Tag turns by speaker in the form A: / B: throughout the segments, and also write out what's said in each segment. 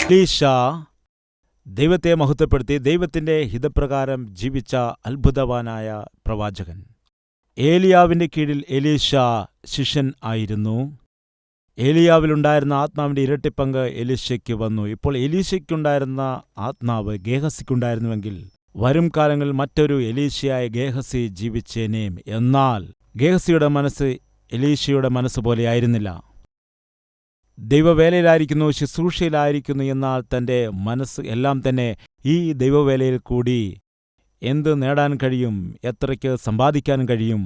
A: എലീശ ദൈവത്തെ മഹത്വപ്പെടുത്തി ദൈവത്തിന്റെ ഹിതപ്രകാരം ജീവിച്ച അത്ഭുതവാനായ പ്രവാചകൻ. ഏലിയാവിന്റെ കീഴിൽ എലീശ ശിഷ്യൻ ആയിരുന്നു. ഏലിയാവിലുണ്ടായിരുന്ന ആത്മാവിന്റെ ഇരട്ടിപ്പങ്ക് എലീശയ്ക്ക് വന്നു. ഇപ്പോൾ എലീശയ്ക്കുണ്ടായിരുന്ന ആത്മാവ് ഗേഹസിക്കുണ്ടായിരുന്നുവെങ്കിൽ വരും കാലങ്ങളിൽ മറ്റൊരു എലീശയായ ഗേഹസി ജീവിച്ചേനേം. എന്നാൽ ഗേഹസിയുടെ മനസ്സ് എലീശയുടെ മനസ്സ് പോലെയായിരുന്നില്ല. ദൈവവേലയിലായിരിക്കുന്നു, ശുശ്രൂഷയിലായിരിക്കുന്നു. എന്നാൽ തന്റെ മനസ്സ് എല്ലാം തന്നെ ഈ ദൈവവേലയിൽ കൂടി എന്ത് നേടാൻ കഴിയും, എത്രയ്ക്ക് സമ്പാദിക്കാൻ കഴിയും,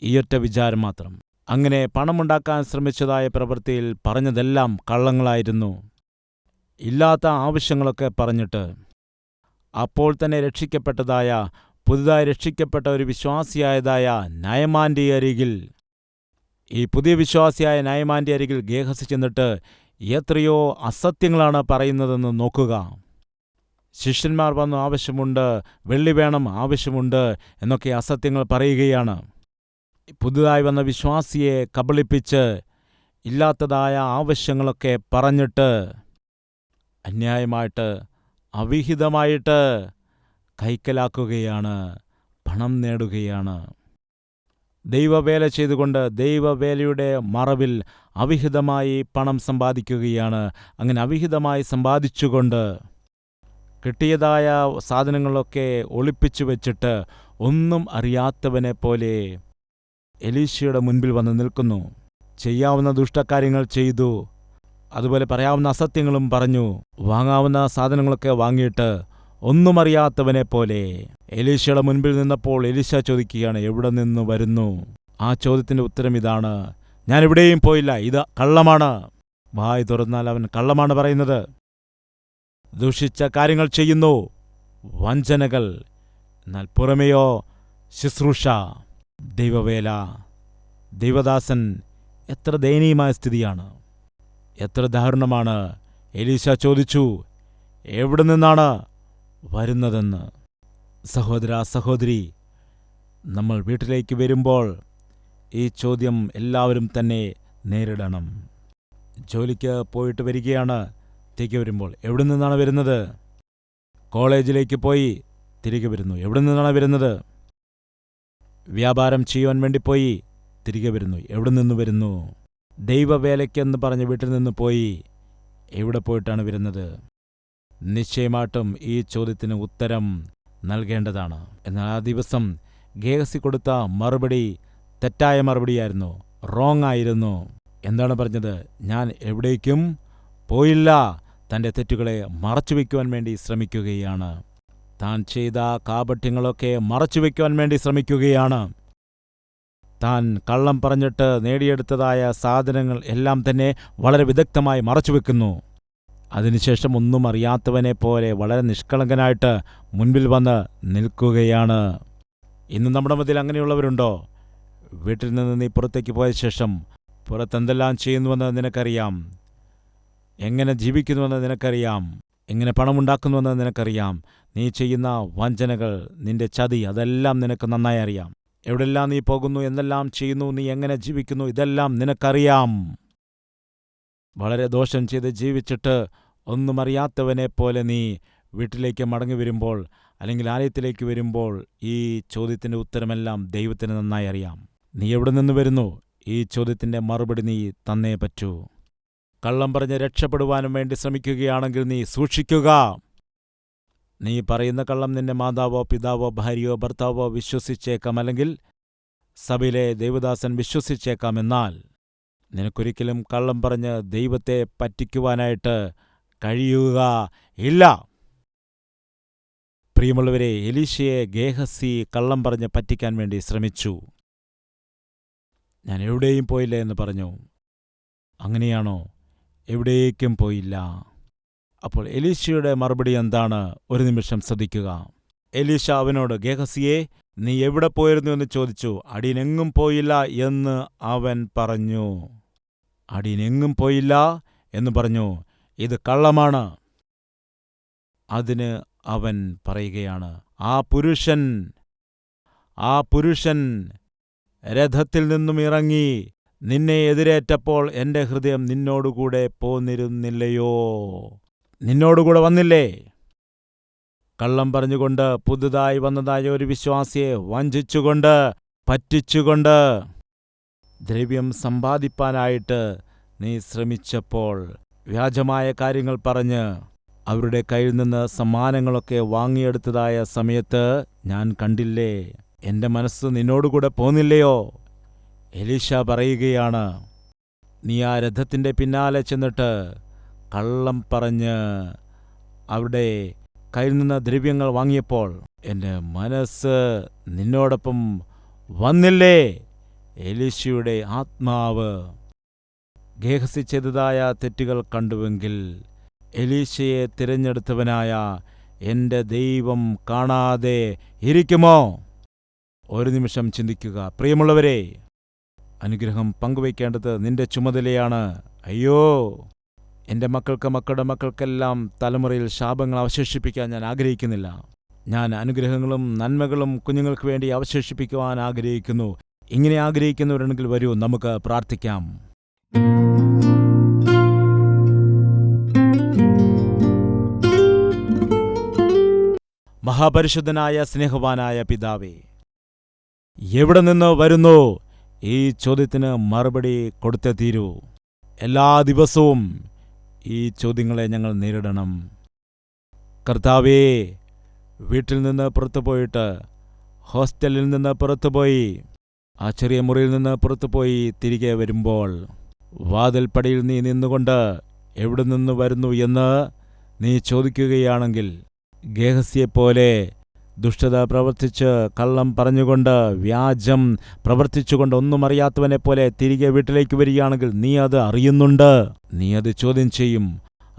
A: ഈയൊറ്റ വിചാരം മാത്രം. അങ്ങനെ പണമുണ്ടാക്കാൻ ശ്രമിച്ചതായ പ്രവൃത്തിയിൽ പറഞ്ഞതെല്ലാം കള്ളങ്ങളായിരുന്നു. ഇല്ലാത്ത ആവശ്യങ്ങളൊക്കെ പറഞ്ഞിട്ട് അപ്പോൾ തന്നെ രക്ഷിക്കപ്പെട്ടതായ, പുതുതായി രക്ഷിക്കപ്പെട്ട ഒരു വിശ്വാസിയായതായ നയമാന്റെ അരികിൽ, ഈ പുതിയ വിശ്വാസിയായ നയമാന്റെ അരികിൽ ഗേഹസി ചെന്നിട്ട് എത്രയോ അസത്യങ്ങളാണ് പറയുന്നതെന്ന് നോക്കുക. ശിഷ്യന്മാർ വന്നു ആവശ്യമുണ്ട്, വെള്ളി വേണം, ആവശ്യമുണ്ട് എന്നൊക്കെ അസത്യങ്ങൾ പറയുകയാണ്. പുതുതായി വന്ന വിശ്വാസിയെ കബളിപ്പിച്ച് ഇല്ലാത്തതായ ആവശ്യങ്ങളൊക്കെ പറഞ്ഞിട്ട് അന്യായമായിട്ട്, അവിഹിതമായിട്ട് കൈക്കലാക്കുകയാണ്, പണം നേടുകയാണ്. ദൈവവേല ചെയ്തുകൊണ്ട് ദൈവവേലയുടെ മറവിൽ അവിഹിതമായി പണം സമ്പാദിക്കുകയാണ്. അങ്ങനെ അവിഹിതമായി സമ്പാദിച്ചുകൊണ്ട് കിട്ടിയതായ സാധനങ്ങളൊക്കെ ഒളിപ്പിച്ചു വെച്ചിട്ട് ഒന്നും അറിയാത്തവനെ പോലെ എലീശയുടെ മുൻപിൽ വന്ന് നിൽക്കുന്നു. ചെയ്യാവുന്ന ദുഷ്ടകാര്യങ്ങൾ ചെയ്തു, അതുപോലെ പറയാവുന്ന അസത്യങ്ങളും പറഞ്ഞു, വാങ്ങാവുന്ന സാധനങ്ങളൊക്കെ വാങ്ങിയിട്ട് ഒന്നും അറിയാത്തവനെ പോലെ എലീശയുടെ മുൻപിൽ നിന്നപ്പോൾ എലീശ ചോദിക്കുകയാണ്, എവിടെ നിന്ന് വരുന്നു? ആ ചോദ്യത്തിന്റെ ഉത്തരം ഇതാണ്, ഞാൻ എവിടെയും പോയില്ല, ഇത് കള്ളമാണ്. വായ് തുറന്നാൽ അവൻ കള്ളമാണ് പറയുന്നത്. ദുഷിച്ച കാര്യങ്ങൾ ചെയ്യുന്നു, വഞ്ചനകൾ. എന്നാൽ പുറമെയോ ശുശ്രൂഷ, ദൈവവേല, ദൈവദാസൻ. എത്ര ദയനീയമായ സ്ഥിതിയാണ്, എത്ര ദാരുണമാണ്. എലീശ ചോദിച്ചു, എവിടെ നിന്നാണ് വരുന്നതെന്ന്. സഹോദര, സഹോദരി, നമ്മൾ വീട്ടിലേക്ക് വരുമ്പോൾ ഈ ചോദ്യം എല്ലാവരും തന്നെ നേരിടണം. ജോലിക്ക് പോയിട്ട് വരികയാണ്, തിരികെ വരുമ്പോൾ എവിടെ നിന്നാണ് വരുന്നത്? കോളേജിലേക്ക് പോയി തിരികെ വരുന്നു, എവിടെ നിന്നാണ് വരുന്നത്? വ്യാപാരം ചെയ്യുവാൻ വേണ്ടി പോയി തിരികെ വരുന്നു, എവിടെ നിന്ന് വരുന്നു? ദൈവവേലയ്ക്കെന്ന് പറഞ്ഞ് വീട്ടിൽ നിന്ന് പോയി എവിടെ പോയിട്ടാണ് വരുന്നത്? നിശ്ചയമായിട്ടും ഈ ചോദ്യത്തിന് ഉത്തരം നൽകേണ്ടതാണ്. എന്നാൽ ആ ദിവസം ഗേഹസി കൊടുത്ത മറുപടി തെറ്റായ മറുപടിയായിരുന്നു, റോങ് ആയിരുന്നു. എന്താണ് പറഞ്ഞത്? ഞാൻ എവിടേക്കും പോയില്ല. തൻ്റെ തെറ്റുകളെ മറച്ചുവെക്കുവാൻ വേണ്ടി ശ്രമിക്കുകയാണ്. താൻ ചെയ്ത കാപട്യങ്ങളൊക്കെ മറച്ചുവെക്കുവാൻ വേണ്ടി ശ്രമിക്കുകയാണ്. താൻ കള്ളം പറഞ്ഞിട്ട് നേടിയെടുത്തതായ സാധനങ്ങൾ എല്ലാം തന്നെ വളരെ വിദഗ്ധമായി മറച്ചുവെക്കുന്നു. അതിനുശേഷം ഒന്നും അറിയാത്തവനെ പോലെ വളരെ നിഷ്കളങ്കനായിട്ട് മുൻപിൽ വന്ന് നിൽക്കുകയാണ്. ഇന്ന് നമ്മുടെ മധ്യയിൽ അങ്ങനെയുള്ളവരുണ്ടോ? വീട്ടിൽ നിന്ന് നീ പുറത്തേക്ക് പോയ ശേഷം പുറത്തെന്തെല്ലാം ചെയ്യുന്നുവെന്ന് നിനക്കറിയാം, എങ്ങനെ ജീവിക്കുന്നുവെന്ന് നിനക്കറിയാം, എങ്ങനെ പണമുണ്ടാക്കുന്നുവെന്ന് നിനക്കറിയാം. നീ ചെയ്യുന്ന വഞ്ചനകൾ, നിന്റെ ചതി, അതെല്ലാം നിനക്ക് നന്നായി അറിയാം. എവിടെല്ലാം നീ പോകുന്നു, എന്തെല്ലാം ചെയ്യുന്നു, നീ എങ്ങനെ ജീവിക്കുന്നു, ഇതെല്ലാം നിനക്കറിയാം. വളരെ ദോഷം ചെയ്ത് ജീവിച്ചിട്ട് ഒന്നും അറിയാത്തവനെ പോലെ നീ വീട്ടിലേക്ക് മടങ്ങി വരുമ്പോൾ, അല്ലെങ്കിൽ ആലയത്തിലേക്ക് വരുമ്പോൾ, ഈ ചോദ്യത്തിൻ്റെ ഉത്തരമെല്ലാം ദൈവത്തിന് നന്നായി അറിയാം. നീ എവിടെ നിന്ന് വരുന്നു? ഈ ചോദ്യത്തിൻ്റെ മറുപടി നീ തന്നേ പറ്റൂ. കള്ളം പറഞ്ഞ് രക്ഷപ്പെടുവാനും വേണ്ടി ശ്രമിക്കുകയാണെങ്കിൽ നീ സൂക്ഷിക്കുക. നീ പറയുന്ന കള്ളം നിന്റെ മാതാവോ പിതാവോ ഭാര്യയോ ഭർത്താവോ വിശ്വസിച്ചേക്കാം, അല്ലെങ്കിൽ സഭയിലെ ദൈവദാസൻ വിശ്വസിച്ചേക്കാം. എന്നാൽ നിനക്കൊരിക്കലും കള്ളം പറഞ്ഞ് ദൈവത്തെ പറ്റിക്കുവാനായിട്ട് കഴിയുക ഇല്ല. പ്രിയമുള്ളവരെ, എലീശയെ ഗേഹസി കള്ളം പറഞ്ഞ് പറ്റിക്കാൻ വേണ്ടി ശ്രമിച്ചു. ഞാൻ എവിടെയും പോയില്ല എന്ന് പറഞ്ഞു. അങ്ങനെയാണോ? എവിടേക്കും പോയില്ല. അപ്പോൾ എലീശയുടെ മറുപടി എന്താണ്? ഒരു നിമിഷം ശ്രദ്ധിക്കുക. എലീശ അവനോട്, ഗേഹസിയെ, നീ എവിടെ പോയിരുന്നു എന്ന് ചോദിച്ചു. അടിയനെങ്ങും പോയില്ല എന്ന് അവൻ പറഞ്ഞു. അടിയനെങ്ങും പോയില്ല എന്ന് പറഞ്ഞു. ഇത് കള്ളമാണ്. അതിന് അവൻ പറയുകയാണ്, ആ പുരുഷൻ രഥത്തിൽ നിന്നും ഇറങ്ങി നിന്നെ എതിരേറ്റപ്പോൾ എൻ്റെ ഹൃദയം നിന്നോടുകൂടെ പോന്നിരുന്നില്ലയോ? നിന്നോടുകൂടെ വന്നില്ലേ? കള്ളം പറഞ്ഞുകൊണ്ട്, പുതുതായി വന്നതായ ഒരു വിശ്വാസിയെ വഞ്ചിച്ചുകൊണ്ട്, പറ്റിച്ചുകൊണ്ട് ദ്രവ്യം സമ്പാദിപ്പാനായിട്ട് നീ ശ്രമിച്ചപ്പോൾ, വ്യാജമായ കാര്യങ്ങൾ പറഞ്ഞ് അവരുടെ കയ്യിൽ നിന്ന് സമ്മാനങ്ങളൊക്കെ വാങ്ങിയെടുത്തതായ സമയത്ത് ഞാൻ കണ്ടില്ലേ? എൻ്റെ മനസ്സ് നിന്നോടുകൂടെ പോന്നില്ലയോ? എലീശ പറയുകയാണ്, നീ ആ രഥത്തിൻ്റെ പിന്നാലെ ചെന്നിട്ട് കള്ളം പറഞ്ഞ് അവരുടെ കയ്യിൽ നിന്ന് ദ്രവ്യങ്ങൾ വാങ്ങിയപ്പോൾ എൻ്റെ മനസ്സ് നിന്നോടൊപ്പം വന്നില്ലേ? എലീശയുടെ ആത്മാവ് ഗേഹസി ചെയ്തതായ തെറ്റുകൾ കണ്ടുവെങ്കിൽ എലീശയെ തിരഞ്ഞെടുത്തവനായ എൻ്റെ ദൈവം കാണാതെ ഇരിക്കുമോ? ഒരു നിമിഷം ചിന്തിക്കുക. പ്രിയമുള്ളവരെ, അനുഗ്രഹം പങ്കുവയ്ക്കേണ്ടത് നിന്റെ ചുമതലയാണ്. അയ്യോ, എൻ്റെ മക്കളുടെ മക്കൾക്കെല്ലാം തലമുറയിൽ ശാപങ്ങൾ അവശേഷിപ്പിക്കാൻ ഞാൻ ആഗ്രഹിക്കുന്നില്ല. ഞാൻ അനുഗ്രഹങ്ങളും നന്മകളും കുഞ്ഞുങ്ങൾക്ക് വേണ്ടി അവശേഷിപ്പിക്കുവാൻ ആഗ്രഹിക്കുന്നു. ഇങ്ങനെ ആഗ്രഹിക്കുന്നവരുണ്ടെങ്കിൽ വരൂ, നമുക്ക് പ്രാർത്ഥിക്കാം. മഹാപരിശുദ്ധനായ സ്നേഹവാനായ പിതാവേ, എവിടെ നിന്ന് വരുന്നു? ഈ ചോദ്യത്തിന് മറുപടി കൊടുത്തേ തീരൂ. എല്ലാ ദിവസവും ഈ ചോദ്യങ്ങളെ ഞങ്ങൾ നേരിടണം. കർത്താവേ, വീട്ടിൽ നിന്ന് പുറത്തുപോയിട്ട്, ഹോസ്റ്റലിൽ നിന്ന് പുറത്തുപോയി, ആ ചെറിയ മുറിയിൽ നിന്ന് പുറത്തുപോയി തിരികെ വരുമ്പോൾ വാതിൽപ്പടിയിൽ നീ നിന്നുകൊണ്ട് എവിടെ നിന്ന് വരുന്നു എന്ന് നീ ചോദിക്കുകയാണെങ്കിൽ, ഗേഹസിയെപ്പോലെ ദുഷ്ടത പ്രവർത്തിച്ച്, കള്ളം പറഞ്ഞുകൊണ്ട്, വ്യാജം പ്രവർത്തിച്ചുകൊണ്ട്, ഒന്നും അറിയാത്തവനെപ്പോലെ തിരികെ വീട്ടിലേക്ക് വരികയാണെങ്കിൽ നീ അത് അറിയുന്നുണ്ട്. നീ അത് ചോദ്യം ചെയ്യും.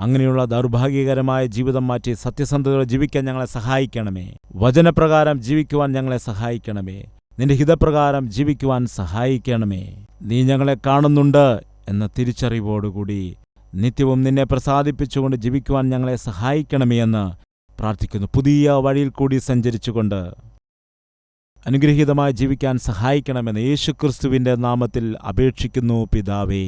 A: അങ്ങനെയുള്ള ദൗർഭാഗ്യകരമായ ജീവിതം മാറ്റി സത്യസന്ധതയോടെ ജീവിക്കാൻ ഞങ്ങളെ സഹായിക്കണമേ. വചനപ്രകാരം ജീവിക്കുവാൻ ഞങ്ങളെ സഹായിക്കണമേ. നിന്റെ ഹിതപ്രകാരം ജീവിക്കുവാൻ സഹായിക്കണമേ. നീ ഞങ്ങളെ കാണുന്നുണ്ട് എന്ന തിരിച്ചറിവോടുകൂടി നിത്യവും നിന്നെ പ്രസാദിപ്പിച്ചുകൊണ്ട് ജീവിക്കുവാൻ ഞങ്ങളെ സഹായിക്കണമേ എന്ന് പ്രാർത്ഥിക്കുന്നു. പുതിയ വഴിയിൽ കൂടി സഞ്ചരിച്ചുകൊണ്ട് അനുഗ്രഹീതമായി ജീവിക്കാൻ സഹായിക്കണമെന്ന് യേശുക്രിസ്തുവിന്റെ നാമത്തിൽ അപേക്ഷിക്കുന്നു പിതാവേ.